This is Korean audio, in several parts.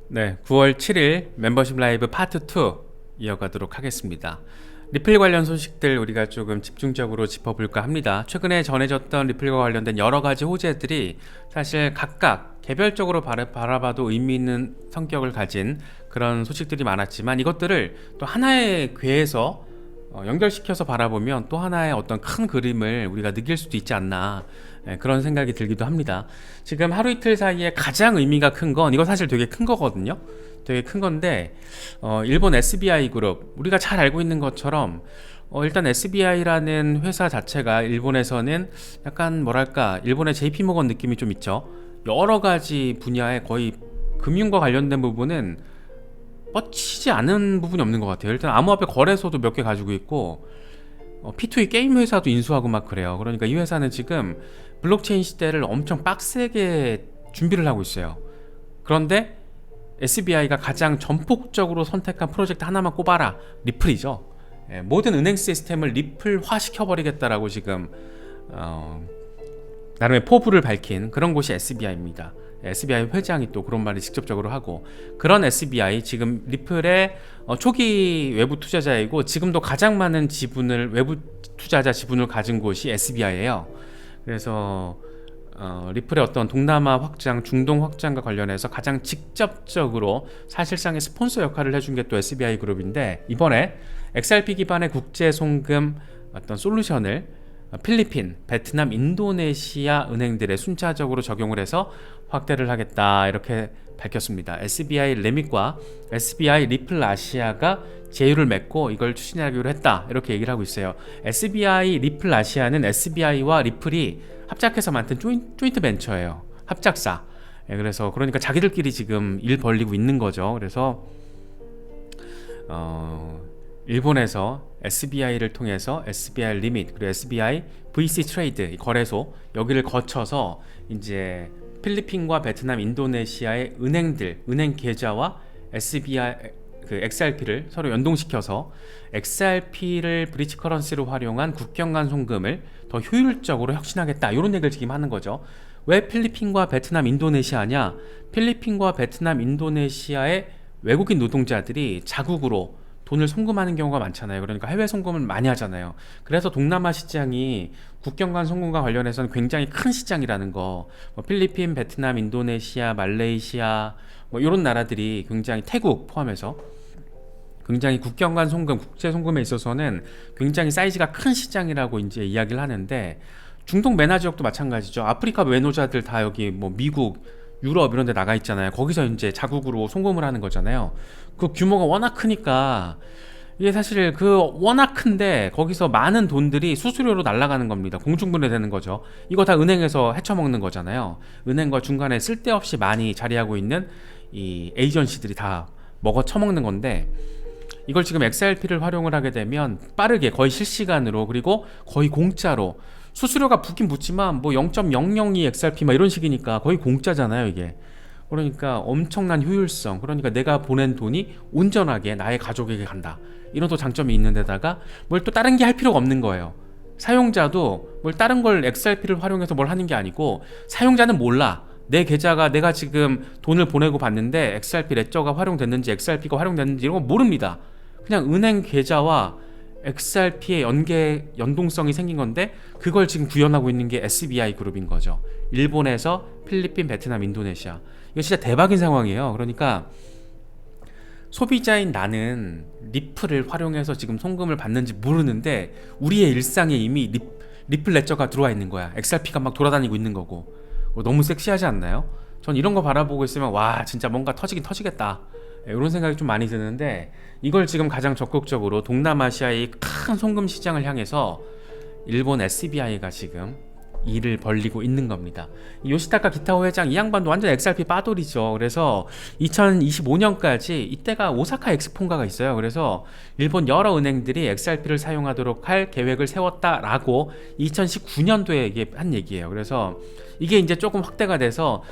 네, 9월 7일 멤버십 라이브 파트 2 이어가도록 하겠습니다. 리플 관련 소식들 우리가 조금 집중적으로 짚어볼까 합니다. 최근에 전해졌던 리플과 관련된 여러 가지 호재들이 사실 각각 개별적으로 바라봐도 의미 있는 성격을 가진 그런 소식들이 많았지만, 이것들을 또 하나의 궤에서 연결시켜서 바라보면 또 하나의 어떤 큰 그림을 우리가 느낄 수도 있지 않나, 그런 생각이 들기도 합니다. 지금 하루 이틀 사이에 가장 의미가 큰 건, 이거 사실 되게 큰 거거든요. 되게 큰 건데, 일본 SBI 그룹, 우리가 잘 알고 있는 것처럼 일단 SBI라는 회사 자체가 일본에서는 약간 뭐랄까, 일본의 JP모건 느낌이 좀 있죠. 여러 가지 분야에 거의 금융과 관련된 부분은 뻗치지 않은 부분이 없는 것 같아요. 일단 암호화폐 거래소도 몇 개 가지고 있고, P2E 게임 회사도 인수하고 막 그래요. 그러니까 이 회사는 지금 블록체인 시대를 엄청 빡세게 준비를 하고 있어요. 그런데 SBI가 가장 전폭적으로 선택한 프로젝트 하나만 꼽아라, 리플이죠. 모든 은행 시스템을 리플화 시켜버리겠다라고 지금 나름의 포부를 밝힌 그런 곳이 SBI입니다. SBI 회장이 또 그런 말을 직접적으로 하고, 그런 SBI 지금 리플의 초기 외부 투자자이고 지금도 가장 많은 지분을, 외부 투자자 지분을 가진 곳이 SBI예요. 그래서 리플의 어떤 동남아 확장, 중동 확장과 관련해서 가장 직접적으로 사실상의 스폰서 역할을 해준 게 또 SBI 그룹인데, 이번에 XRP 기반의 국제 송금 어떤 솔루션을 필리핀, 베트남, 인도네시아 은행들에 순차적으로 적용을 해서 확대를 하겠다, 이렇게 밝혔습니다. SBI 레밋과 SBI 리플 아시아가 제휴를 맺고 이걸 추진하기로 했다, 이렇게 얘기를 하고 있어요. SBI 리플 아시아는 SBI와 리플이 합작해서 만든 조인트 벤처예요. 합작사. 그래서 그러니까 자기들끼리 지금 일 벌리고 있는 거죠. 그래서 일본에서 SBI를 통해서 SBI 리밋, 그리고 SBI VC 트레이드 거래소, 여기를 거쳐서 이제 필리핀과 베트남, 인도네시아의 은행들, 은행 계좌와 SBI 그 XRP를 서로 연동시켜서 XRP를 브리지 커런시로 활용한 국경 간 송금을 더 효율적으로 혁신하겠다, 이런 얘기를 지금 하는 거죠. 왜 필리핀과 베트남, 인도네시아냐? 필리핀과 베트남, 인도네시아의 외국인 노동자들이 자국으로 돈을 송금하는 경우가 많잖아요. 그러니까 해외 송금을 많이 하잖아요. 그래서 동남아 시장이 국경 간 송금과 관련해서는 굉장히 큰 시장이라는 거. 필리핀, 베트남, 인도네시아, 말레이시아 이런 나라들이 굉장히, 태국 포함해서 굉장히 국경 간 송금, 국제 송금에 있어서는 굉장히 사이즈가 큰 시장이라고 이제 이야기를 하는데, 중동 메나 지역도 마찬가지죠. 아프리카 매노자들 다 여기 미국, 유럽 이런 데 나가 있잖아요. 거기서 이제 자국으로 송금을 하는 거잖아요. 그 규모가 워낙 크니까, 이게 사실 워낙 큰데 거기서 많은 돈들이 수수료로 날아가는 겁니다. 공중분해되는 거죠. 이거 다 은행에서 헤쳐먹는 거잖아요. 은행과 중간에 쓸데없이 많이 자리하고 있는 이 에이전시들이 다 먹어 처먹는 건데, 이걸 지금 XRP를 활용을 하게 되면 빠르게, 거의 실시간으로, 그리고 거의 공짜로, 수수료가 붙긴 붙지만 0.002 XRP 이런 식이니까 거의 공짜잖아요, 이게. 그러니까 엄청난 효율성, 그러니까 내가 보낸 돈이 온전하게 나의 가족에게 간다, 이런 또 장점이 있는 데다가 뭘 또 다른 게 할 필요가 없는 거예요. 사용자도 뭘 다른 걸 XRP를 활용해서 뭘 하는 게 아니고, 사용자는 몰라. 내 계좌가, 내가 지금 돈을 보내고 받는데 XRP 레저가 활용됐는지 XRP가 활용됐는지 이런 거 모릅니다. 그냥 은행 계좌와 XRP의 연동성이 생긴 건데, 그걸 지금 구현하고 있는 게 SBI 그룹인 거죠. 일본에서 필리핀, 베트남, 인도네시아. 이거 진짜 대박인 상황이에요. 그러니까 소비자인 나는 리플을 활용해서 지금 송금을 받는지 모르는데, 우리의 일상에 이미 리플 레저가 들어와 있는 거야. XRP가 막 돌아다니고 있는 거고. 너무 섹시하지 않나요? 전 이런 거 바라보고 있으면 와, 진짜 뭔가 터지긴 터지겠다, 이런 생각이 좀 많이 드는데, 이걸 지금 가장 적극적으로 동남아시아의 큰 송금 시장을 향해서 일본 SBI가 지금 일을 벌리고 있는 겁니다. 요시타카 기타오 회장, 이 양반도 완전 XRP 빠돌이죠. 그래서 2025년까지, 이때가 오사카 엑스폰가가 있어요. 그래서 일본 여러 은행들이 XRP를 사용하도록 할 계획을 세웠다라고 2019년도에 한 얘기예요. 그래서 이게 이제 조금 확대가 돼서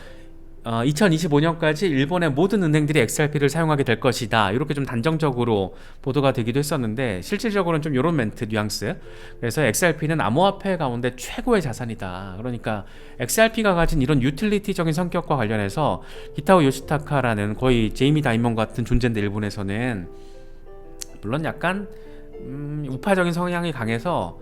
2025년까지 일본의 모든 은행들이 XRP를 사용하게 될 것이다. 이렇게 좀 단정적으로 보도가 되기도 했었는데 실질적으로는 좀 이런 멘트 뉘앙스. 그래서 XRP는 암호화폐 가운데 최고의 자산이다. 그러니까 XRP가 가진 이런 유틸리티적인 성격과 관련해서 기타오 요시타카라는 거의 제이미 다이먼 같은 존재인데 일본에서는 물론 약간 우파적인 성향이 강해서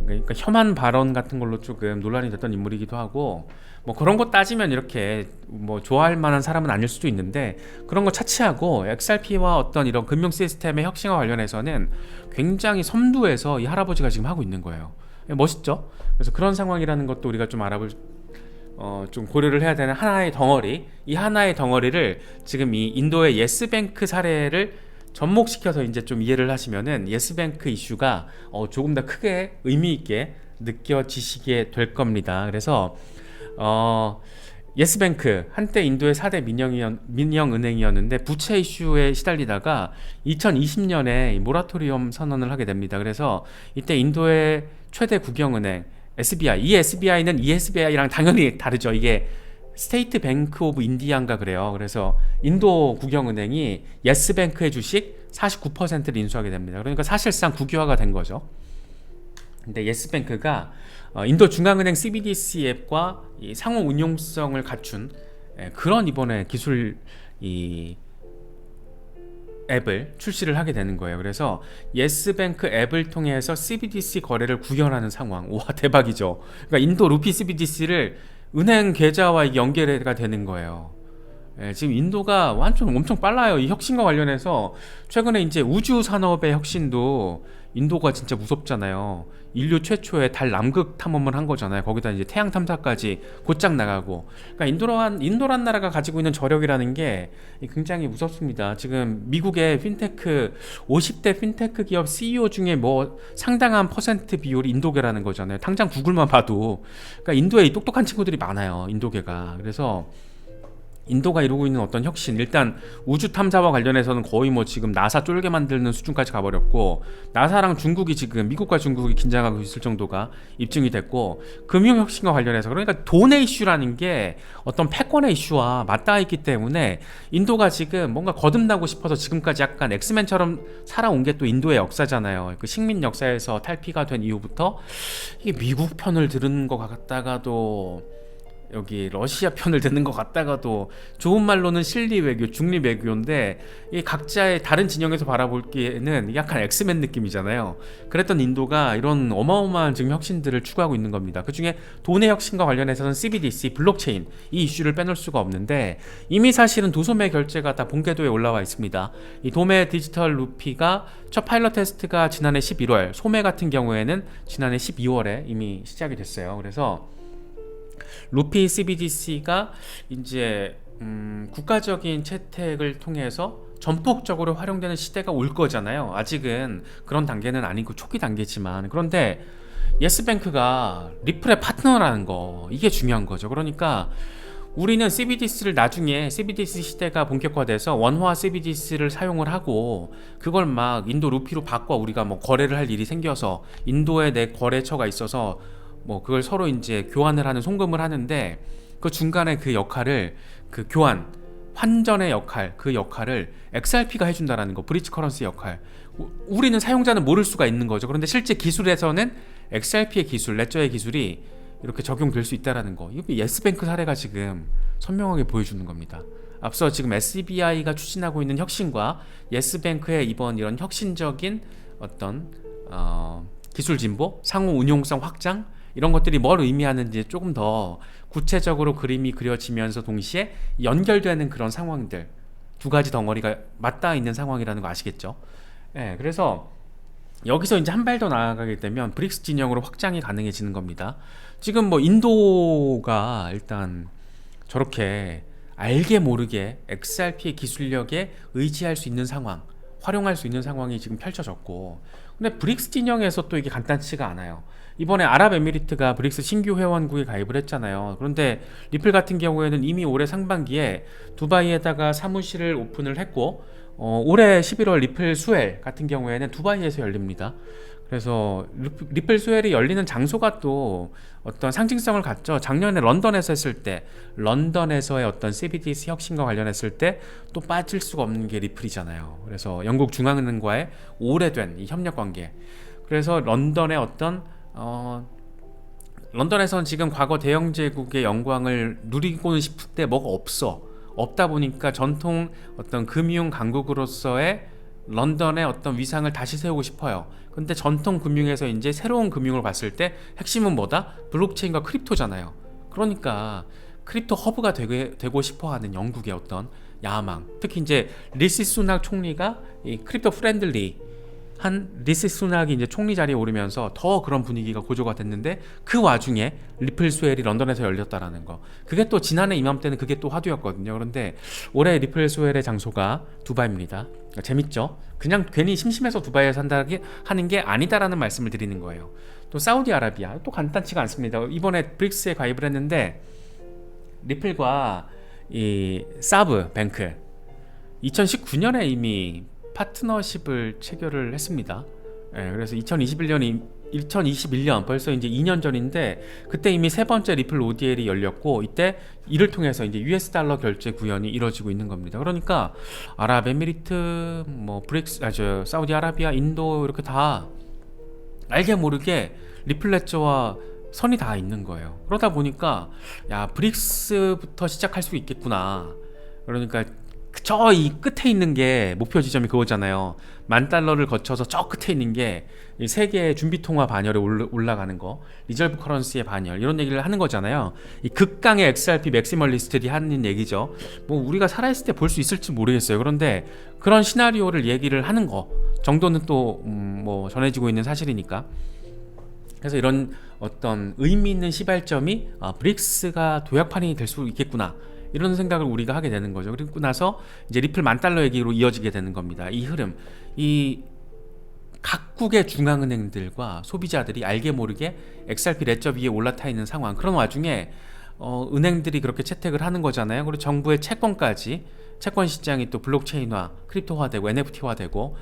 그러니까 혐한 발언 같은 걸로 조금 논란이 됐던 인물이기도 하고 뭐 그런 거 따지면 이렇게 뭐 좋아할 만한 사람은 아닐 수도 있는데 그런 거 차치하고 XRP와 어떤 이런 금융 시스템의 혁신과 관련해서는 굉장히 섬두해서 이 할아버지가 지금 하고 있는 거예요. 멋있죠? 그래서 그런 상황이라는 것도 우리가 좀 알아볼 좀 고려를 해야 되는 하나의 덩어리. 이 하나의 덩어리를 지금 이 인도의 예스뱅크 사례를 접목시켜서 이제 좀 이해를 하시면은 예스뱅크 이슈가 조금 더 크게 의미 있게 느껴지시게 될 겁니다. 그래서 예스뱅크 한때 인도의 4대 민영은행이었는데 부채 이슈에 시달리다가 2020년에 모라토리엄 선언을 하게 됩니다. 그래서 이때 인도의 최대 국영은행 SBI, 이 SBI는 이 SBI랑 당연히 다르죠. 이게 스테이트 뱅크 오브 인디아인가 그래요. 그래서 인도 국영은행이 예스뱅크의 주식 49%를 인수하게 됩니다. 그러니까 사실상 국유화가 된 거죠. 근데 예스뱅크가 인도 중앙은행 CBDC 앱과 이 상호 운용성을 갖춘 그런 이번에 기술 이 앱을 출시를 하게 되는 거예요. 그래서 예스뱅크 앱을 통해서 CBDC 거래를 구현하는 상황. 와 대박이죠. 그러니까 인도 루피 CBDC를 은행 계좌와 연계가 되는 거예요. 지금 인도가 완전 엄청 빨라요. 이 혁신과 관련해서 최근에 이제 우주 산업의 혁신도 인도가 진짜 무섭잖아요. 인류 최초의 달 남극 탐험을 한 거잖아요. 거기다 이제 태양 탐사까지 곧장 나가고. 그러니까 인도란 나라가 가지고 있는 저력이라는 게 굉장히 무섭습니다. 지금 미국의 핀테크 50대 핀테크 기업 CEO 중에 뭐 상당한 퍼센트 비율이 인도계라는 거잖아요. 당장 구글만 봐도. 그러니까 인도에 이 똑똑한 친구들이 많아요. 인도계가. 그래서 인도가 이루고 있는 어떤 혁신, 일단 우주 탐사와 관련해서는 거의 뭐 지금 나사 쫄게 만드는 수준까지 가버렸고, 나사랑 중국이 지금 미국과 중국이 긴장하고 있을 정도가 입증이 됐고, 금융 혁신과 관련해서 그러니까 돈의 이슈라는 게 어떤 패권의 이슈와 맞닿아 있기 때문에 인도가 지금 뭔가 거듭나고 싶어서 지금까지 약간 엑스맨처럼 살아온 게 또 인도의 역사잖아요. 그 식민 역사에서 탈피가 된 이후부터 이게 미국 편을 들은 것 같다가도 여기 러시아 편을 듣는 것 같다가도 좋은 말로는 실리 외교, 중립 외교인데 이 각자의 다른 진영에서 바라볼기에는 약간 엑스맨 느낌이잖아요. 그랬던 인도가 이런 어마어마한 지금 혁신들을 추구하고 있는 겁니다. 그 중에 돈의 혁신과 관련해서는 CBDC, 블록체인 이 이슈를 빼놓을 수가 없는데 이미 사실은 도소매 결제가 다 본궤도에 올라와 있습니다. 이 도매 디지털 루피가 첫 파일럿 테스트가 지난해 11월, 소매 같은 경우에는 지난해 12월에 이미 시작이 됐어요. 그래서 루피 CBDC가 이제 국가적인 채택을 통해서 전폭적으로 활용되는 시대가 올 거잖아요. 아직은 그런 단계는 아니고 초기 단계지만, 그런데 예스뱅크가 리플의 파트너라는 거, 이게 중요한 거죠. 그러니까 우리는 CBDC를 나중에 CBDC 시대가 본격화돼서 원화 CBDC를 사용을 하고 그걸 막 인도 루피로 바꿔 우리가 뭐 거래를 할 일이 생겨서 인도에 내 거래처가 있어서 뭐 그걸 서로 이제 교환을 하는, 송금을 하는데 그 중간에 그 역할을, 그 교환 환전의 역할, 그 역할을 XRP가 해준다라는 거, 브리지 커런시 역할. 우리는 사용자는 모를 수가 있는 거죠. 그런데 실제 기술에서는 XRP의 기술, 레저의 기술이 이렇게 적용될 수 있다라는 거. 이거 예스뱅크 사례가 지금 선명하게 보여주는 겁니다. 앞서 지금 SBI가 추진하고 있는 혁신과 예스뱅크의 이번 이런 혁신적인 어떤 기술 진보, 상호 운용성 확장, 이런 것들이 뭘 의미하는지 조금 더 구체적으로 그림이 그려지면서 동시에 연결되는 그런 상황들, 두 가지 덩어리가 맞닿아 있는 상황이라는 거 아시겠죠? 그래서 여기서 이제 한 발 더 나아가게 되면 브릭스 진영으로 확장이 가능해지는 겁니다. 지금 뭐 인도가 일단 저렇게 알게 모르게 XRP의 기술력에 의지할 수 있는 상황, 활용할 수 있는 상황이 지금 펼쳐졌고, 근데 브릭스 진영에서 또 이게 간단치가 않아요. 이번에 아랍에미리트가 브릭스 신규 회원국에 가입을 했잖아요. 그런데 리플 같은 경우에는 이미 올해 상반기에 두바이에다가 사무실을 오픈을 했고, 올해 11월 리플 수엘 같은 경우에는 두바이에서 열립니다. 그래서 리플 스웰이 열리는 장소가 또 어떤 상징성을 갖죠. 작년에 런던에서 했을 때, 런던에서의 어떤 CBDC 혁신과 관련했을 때 또 빠질 수가 없는 게 리플이잖아요. 그래서 영국 중앙은행과의 오래된 이 협력 관계. 그래서 런던의 어떤 런던에선 지금 과거 대영 제국의 영광을 누리고는 싶을 때 뭐가 없다 보니까 전통 어떤 금융 강국으로서의 런던의 어떤 위상을 다시 세우고 싶어요. 근데 전통 금융에서 이제 새로운 금융을 봤을 때 핵심은 뭐다? 블록체인과 크립토잖아요. 그러니까 크립토 허브가 되고 싶어하는 영국의 어떤 야망. 특히 이제 리시 수낙 총리가 이 크립토 프렌들리 한 리시 수낙이 이제 총리 자리에 오르면서 더 그런 분위기가 고조가 됐는데 그 와중에 리플 스웰이 런던에서 열렸다라는 거. 그게 또 지난해 이맘때는 그게 또 화두였거든요. 그런데 올해 리플 스웰의 장소가 두바이입니다. 재밌죠? 그냥 괜히 심심해서 두바이에 산다 하는 게 아니다라는 말씀을 드리는 거예요. 또 사우디아라비아 또 간단치가 않습니다. 이번에 브릭스에 가입을 했는데 리플과 이 사브 뱅크 2019년에 이미 파트너십을 체결을 했습니다. 그래서 2021년 벌써 이제 2년 전인데 그때 이미 세 번째 리플 ODL이 열렸고 이때 이를 통해서 이제 US 달러 결제 구현이 이루어지고 있는 겁니다. 그러니까 아랍에미리트, 뭐 브릭스, 사우디아라비아, 인도 이렇게 다 알게 모르게 리플 레저와 선이 다 있는 거예요. 그러다 보니까 야 브릭스부터 시작할 수 있겠구나. 그러니까 저 이 끝에 있는 게 목표 지점이 그거잖아요. $10,000를 거쳐서 저 끝에 있는 게 세계 준비통화 반열에 올라가는 거, 리저브 커런시의 반열 이런 얘기를 하는 거잖아요. 이 극강의 XRP 맥시멀리스트들이 하는 얘기죠. 뭐 우리가 살아있을 때 볼 수 있을지 모르겠어요. 그런데 그런 시나리오를 얘기를 하는 거 정도는 또 뭐 전해지고 있는 사실이니까. 그래서 이런 어떤 의미 있는 시발점이 브릭스가 도약판이 될 수 있겠구나. 이런 생각을 우리가 하게 되는 거죠. 그리고 나서 이제 리플 $10,000 얘기로 이어지게 되는 겁니다. 이 흐름, 이 각국의 중앙은행들과 소비자들이 알게 모르게 XRP 레저 위에 올라타 있는 상황. 그런 와중에 은행들이 그렇게 채택을 하는 거잖아요. 그리고 정부의 채권까지, 채권 시장이 또 블록체인화, 크립토화되고 NFT화되고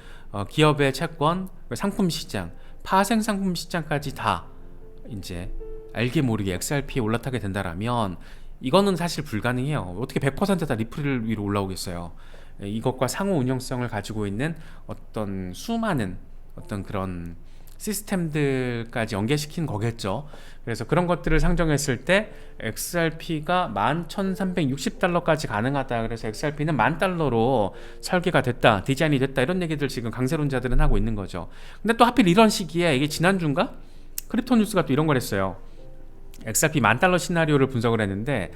기업의 채권, 상품 시장, 파생 상품 시장까지 다 이제 알게 모르게 XRP에 올라타게 된다라면 이거는 사실 불가능해요. 어떻게 100%다 리플 위로 올라오겠어요. 이것과 상호 운영성을 가지고 있는 어떤 수많은 어떤 그런 시스템들까지 연계시킨 거겠죠. 그래서 그런 것들을 상정했을 때 XRP가 $11,360까지 가능하다. 그래서 XRP는 $10,000로 설계가 됐다, 디자인이 됐다, 이런 얘기들 지금 강세론자들은 하고 있는 거죠. 근데 또 하필 이런 시기에, 이게 지난주인가? 크립토 뉴스가 또 이런 걸 했어요. XRP $10,000 시나리오를 분석을 했는데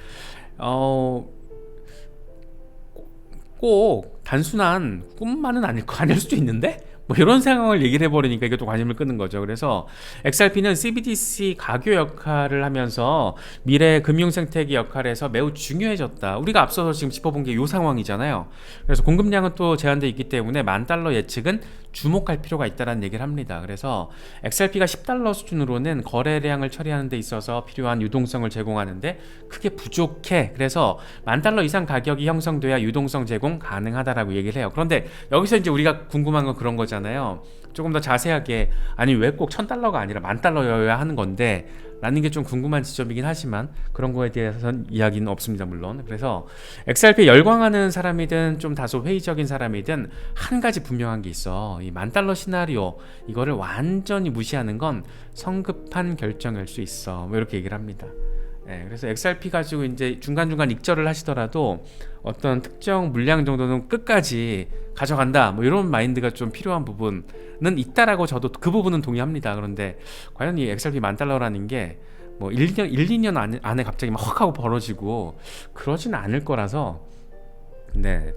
꼭 단순한 꿈만은 아닐 수도 있는데 뭐 이런 상황을 얘기를 해버리니까 이게 또 관심을 끄는 거죠. 그래서 XRP는 CBDC 가교 역할을 하면서 미래 금융생태계 역할에서 매우 중요해졌다. 우리가 앞서서 지금 짚어본 게 이 상황이잖아요. 그래서 공급량은 또 제한되어 있기 때문에 $10,000 예측은 주목할 필요가 있다는 얘기를 합니다. 그래서 XRP가 $10 수준으로는 거래량을 처리하는 데 있어서 필요한 유동성을 제공하는데 크게 부족해. 그래서 $10,000 이상 가격이 형성돼야 유동성 제공 가능하다라고 얘기를 해요. 그런데 여기서 이제 우리가 궁금한 건 그런 거잖아요. 조금 더 자세하게, 아니 왜 꼭 $1,000가 아니라 $10,000여야 하는 건데 라는 게 좀 궁금한 지점이긴 하지만 그런 거에 대해서는 이야기는 없습니다, 물론. 그래서 XRP에 열광하는 사람이든 좀 다소 회의적인 사람이든 한 가지 분명한 게 있어. 이 $10,000 시나리오, 이거를 완전히 무시하는 건 성급한 결정일 수 있어, 뭐 이렇게 얘기를 합니다. 그래서 XRP 가지고 이제 중간중간 익절을 하시더라도 어떤 특정 물량 정도는 끝까지 가져간다, 뭐 이런 마인드가 좀 필요한 부분은 있다라고 저도 그 부분은 동의합니다. 그런데 과연 이 XRP $10,000라는 게 뭐 2년 안에 갑자기 막 확 하고 벌어지고 그러지는 않을 거라서,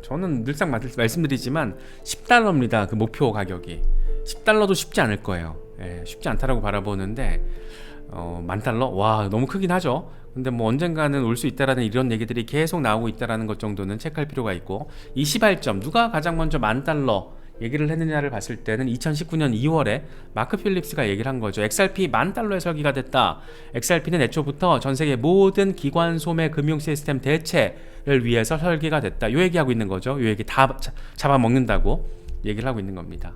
저는 늘상 말씀드리지만 $10입니다. 그 목표 가격이 $10도 쉽지 않을 거예요. 쉽지 않다라고 바라보는데 $10,000? 와, 너무 크긴 하죠. 근데 뭐 언젠가는 올 수 있다라는 이런 얘기들이 계속 나오고 있다라는 것 정도는 체크할 필요가 있고, 이 시발점, 누가 가장 먼저 $10,000 얘기를 했느냐를 봤을 때는 2019년 2월에 마크 필립스가 얘기를 한 거죠. XRP $10,000에 설계가 됐다. XRP는 애초부터 전 세계 모든 기관 소매 금융 시스템 대체를 위해서 설계가 됐다. 요 얘기하고 있는 거죠. 요 얘기 다 잡아먹는다고 얘기를 하고 있는 겁니다.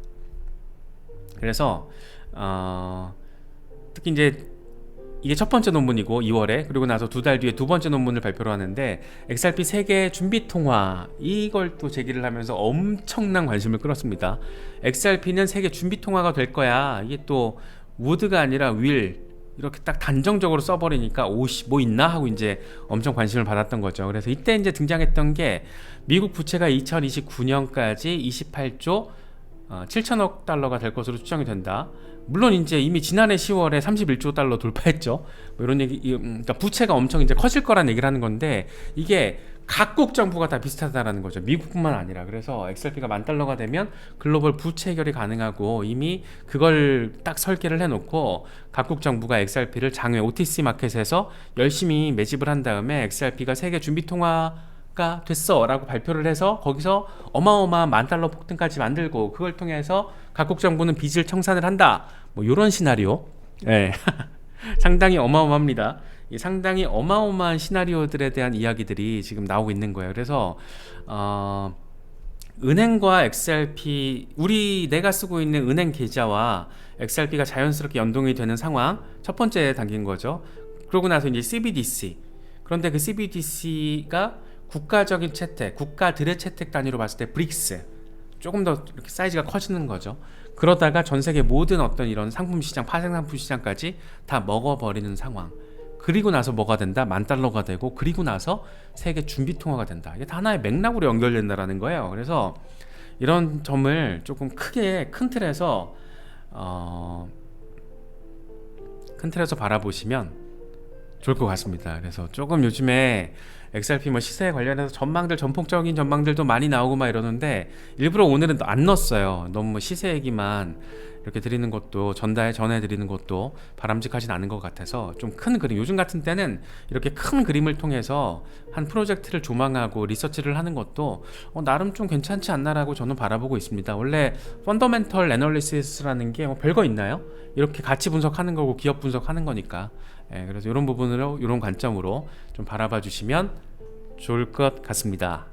그래서 특히 이제 이게 첫 번째 논문이고 2월에, 그리고 나서 두 달 뒤에 두 번째 논문을 발표를 하는데 XRP 세계 준비 통화 이걸 또 제기를 하면서 엄청난 관심을 끌었습니다. XRP는 세계 준비 통화가 될 거야. 이게 또 wood가 아니라 will 이렇게 딱 단정적으로 써버리니까 오씨 뭐 있나 하고 이제 엄청 관심을 받았던 거죠. 그래서 이때 이제 등장했던 게 미국 부채가 2029년까지 28조 7천억 달러가 될 것으로 추정이 된다. 물론 이제 이미 지난해 10월에 31조 달러 돌파했죠. 뭐 이런 얘기, 그러니까 부채가 엄청 이제 커질 거란 얘기를 하는 건데 이게 각국 정부가 다 비슷하다라는 거죠. 미국뿐만 아니라. 그래서 XRP가 10,000달러가 되면 글로벌 부채 해결이 가능하고 이미 그걸 딱 설계를 해놓고 각국 정부가 XRP를 장외 OTC 마켓에서 열심히 매집을 한 다음에 XRP가 세계 준비 통화가 됐어 라고 발표를 해서 거기서 어마어마한 10,000달러 폭등까지 만들고 그걸 통해서 각국 정부는 빚을 청산을 한다. 뭐 이런 시나리오. 네. 상당히 어마어마합니다. 상당히 어마어마한 시나리오들에 대한 이야기들이 지금 나오고 있는 거예요. 그래서 은행과 XRP, 내가 쓰고 있는 은행 계좌와 XRP가 자연스럽게 연동이 되는 상황, 첫 번째 단계인 거죠. 그러고 나서 이제 CBDC. 그런데 그 CBDC가 국가적인 채택, 국가들의 채택 단위로 봤을 때 브릭스, 조금 더 이렇게 사이즈가 커지는 거죠. 그러다가 전 세계 모든 어떤 이런 상품 시장, 파생상품 시장까지 다 먹어버리는 상황. 그리고 나서 뭐가 된다? 10,000달러가 되고, 그리고 나서 세계 준비 통화가 된다. 이게 하나의 맥락으로 연결된다라는 거예요. 그래서 이런 점을 조금 크게 큰 틀에서 바라보시면 좋을 것 같습니다. 그래서 조금 요즘에 XRP 뭐 시세에 관련해서 전폭적인 전망들도 많이 나오고 막 이러는데 일부러 오늘은 안 넣었어요. 너무 시세 얘기만 이렇게 드리는 것도 전해드리는 것도 바람직하진 않은 것 같아서 좀 큰 그림, 요즘 같은 때는 이렇게 큰 그림을 통해서 한 프로젝트를 조망하고 리서치를 하는 것도 나름 좀 괜찮지 않나라고 저는 바라보고 있습니다. 원래 펀더멘털 애널리시스라는 게 뭐 별거 있나요? 이렇게 가치 분석하는 거고 기업 분석하는 거니까. 그래서 이런 부분으로, 이런 관점으로 좀 바라봐 주시면 좋을 것 같습니다.